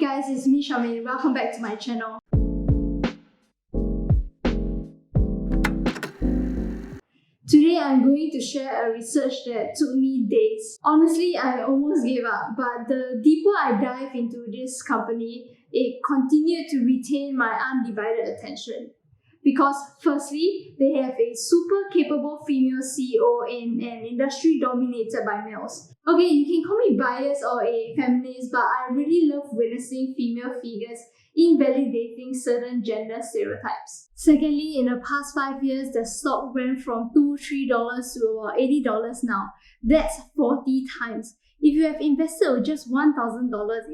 guys, it's me Charmaine. Welcome back to my channel. Today I'm going to share a research that took me days. Honestly, I almost gave up, but the deeper I dive into this company, it continued to retain my undivided attention. Because firstly, they have a super capable female CEO in an industry dominated by males. Okay, you can call me biased or a feminist, but I really love witnessing female figures invalidating certain gender stereotypes. Secondly, in the past 5 years, the stock went from $2-3 to about $80 now. That's 40 times. If you have invested with just $1,000,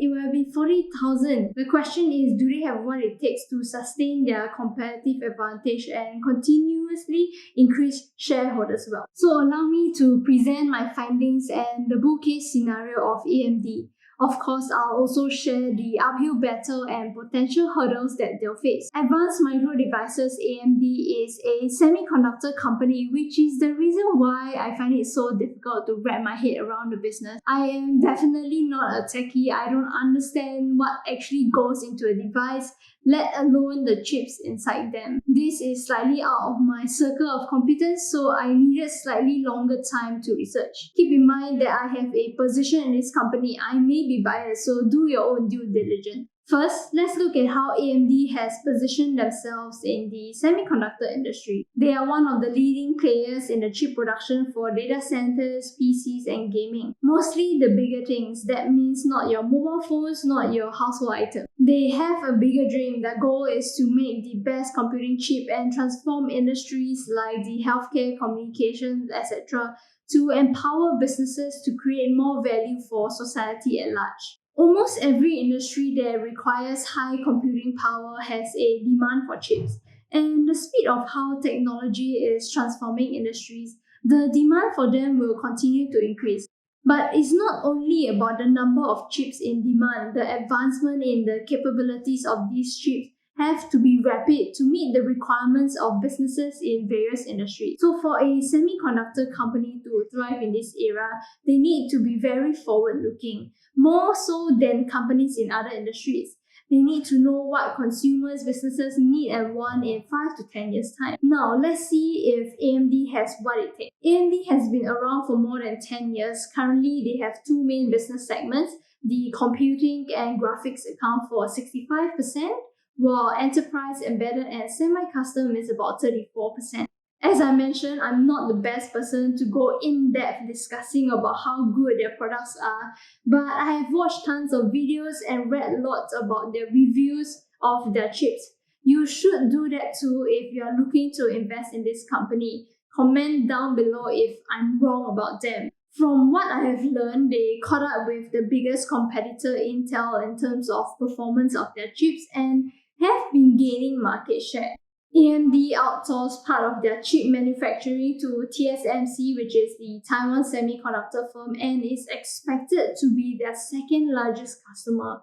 it will have been $40,000. The question is, do they have what it takes to sustain their competitive advantage and continuously increase shareholders' wealth? So allow me to present my findings and the bull case scenario of AMD. Of course, I'll also share the uphill battle and potential hurdles that they'll face. Advanced Micro Devices AMD is a semiconductor company, which is the reason why I find it so difficult to wrap my head around the business. I am definitely not a techie. I don't understand what actually goes into a device, let alone the chips inside them. This is slightly out of my circle of competence, so I needed slightly longer time to research. Keep in mind that I have a position in this company. I may be biased, so do your own due diligence. First, let's look at how AMD has positioned themselves in the semiconductor industry. They are one of the leading players in the chip production for data centers, PCs, and gaming. Mostly the bigger things. That means not your mobile phones, not your household items. They have a bigger dream. Their goal is to make the best computing chip and transform industries like the healthcare, communications, etc. to empower businesses to create more value for society at large. Almost every industry that requires high computing power has a demand for chips. And the speed of how technology is transforming industries, the demand for them will continue to increase. But it's not only about the number of chips in demand. The advancement in the capabilities of these chips have to be rapid to meet the requirements of businesses in various industries. So for a semiconductor company to thrive in this era, they need to be very forward-looking, more so than companies in other industries. They need to know what consumers, businesses need and want in 5 to 10 years' time. Now, let's see if AMD has what it takes. AMD has been around for more than 10 years. Currently, they have two main business segments. The computing and graphics account for 65%, while enterprise, embedded, and semi-custom is about 34%. As I mentioned, I'm not the best person to go in-depth discussing about how good their products are, but I have watched tons of videos and read lots about their reviews of their chips. You should do that too if you are looking to invest in this company. Comment down below if I'm wrong about them. From what I have learned, they caught up with the biggest competitor Intel in terms of performance of their chips and have been gaining market share. AMD outsourced part of their chip manufacturing to TSMC, which is the Taiwan semiconductor firm, and is expected to be their second largest customer.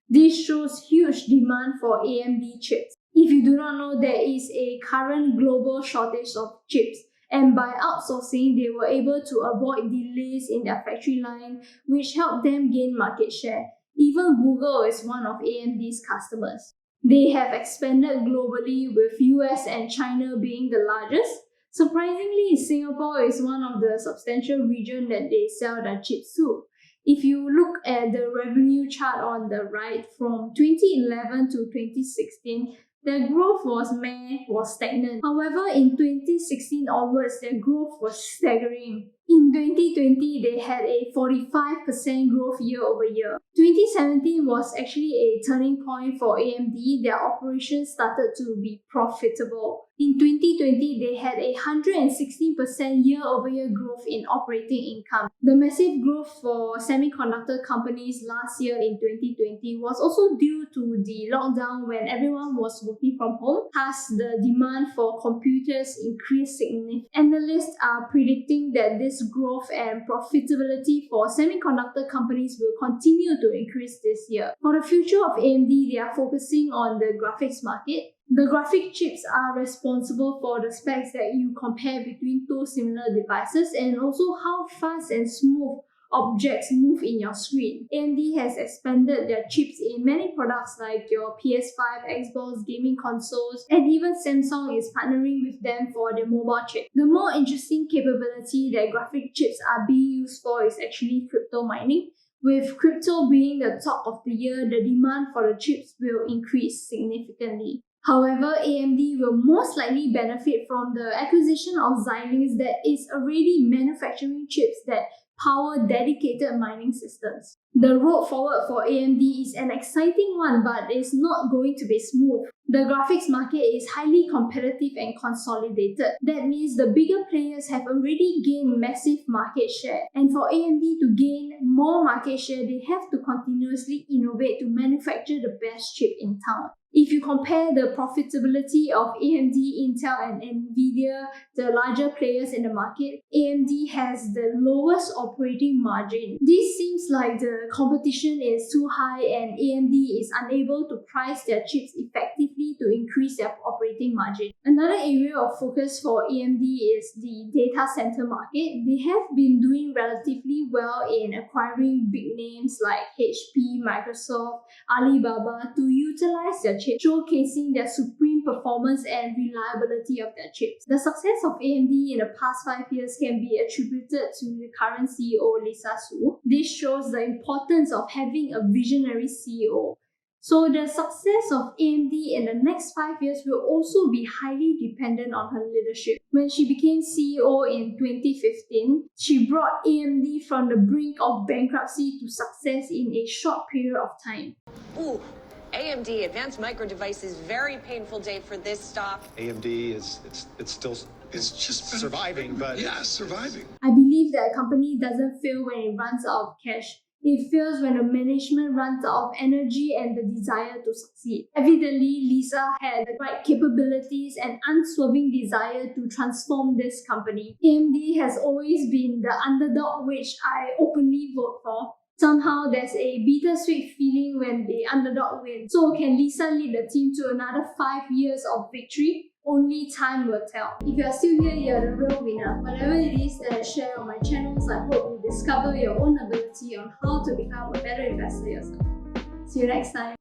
This shows huge demand for AMD chips. If you do not know, there is a current global shortage of chips, and by outsourcing, they were able to avoid delays in their factory line, which helped them gain market share. Even Google is one of AMD's customers. They have expanded globally, with US and China being the largest. Surprisingly, Singapore is one of the substantial regions that they sell their chips to. If you look at the revenue chart on the right, from 2011 to 2016, their growth was stagnant. However, in 2016 onwards, their growth was staggering. In 2020, they had a 45% growth year over year. 2017 was actually a turning point for AMD. Their operations started to be profitable. In 2020, they had a 116% year-over-year growth in operating income. The massive growth for semiconductor companies last year in 2020 was also due to the lockdown when everyone was working from home. Thus, the demand for computers increased significantly. Analysts are predicting that this growth and profitability for semiconductor companies will continue to increase this year. For the future of AMD, they are focusing on the graphics market. The graphic chips are responsible for the specs that you compare between two similar devices and also how fast and smooth objects move in your screen. AMD has expanded their chips in many products like your PS5, Xbox, gaming consoles, and even Samsung is partnering with them for their mobile chip. The more interesting capability that graphic chips are being used for is actually crypto mining. With crypto being the talk of the year, the demand for the chips will increase significantly. However, AMD will most likely benefit from the acquisition of Xilinx that is already manufacturing chips that power dedicated mining systems. The road forward for AMD is an exciting one, but it's not going to be smooth. The graphics market is highly competitive and consolidated. That means the bigger players have already gained massive market share. And for AMD to gain more market share, they have to continuously innovate to manufacture the best chip in town. If you compare the profitability of AMD, Intel, and Nvidia, the larger players in the market, AMD has the lowest operating margin. This seems like the competition is too high and AMD is unable to price their chips effectively to increase their operating margin. Another area of focus for AMD is the data center market. They have been doing relatively well in acquiring big names like HP, Microsoft, Alibaba to utilize their chips, showcasing their supreme performance and reliability of their chips. The success of AMD in the past 5 years can be attributed to the current CEO, Lisa Su. This shows the importance of having a visionary CEO. So the success of AMD in the next 5 years will also be highly dependent on her leadership. When she became CEO in 2015, she brought AMD from the brink of bankruptcy to success in a short period of time. Ooh. AMD, Advanced Micro Devices, very painful day for this stock. AMD it's still just surviving, but yeah, surviving. I believe that a company doesn't fail when it runs out of cash. It fails when the management runs out of energy and the desire to succeed. Evidently, Lisa had the right capabilities and unswerving desire to transform this company. AMD has always been the underdog which I openly vote for. Somehow there's a bittersweet feeling when the underdog wins. So can Lisa lead the team to another 5 years of victory? Only time will tell. If you are still here, you're the real winner. Whatever it is that I share on my channels, I hope you discover your own ability on how to become a better investor yourself. See you next time.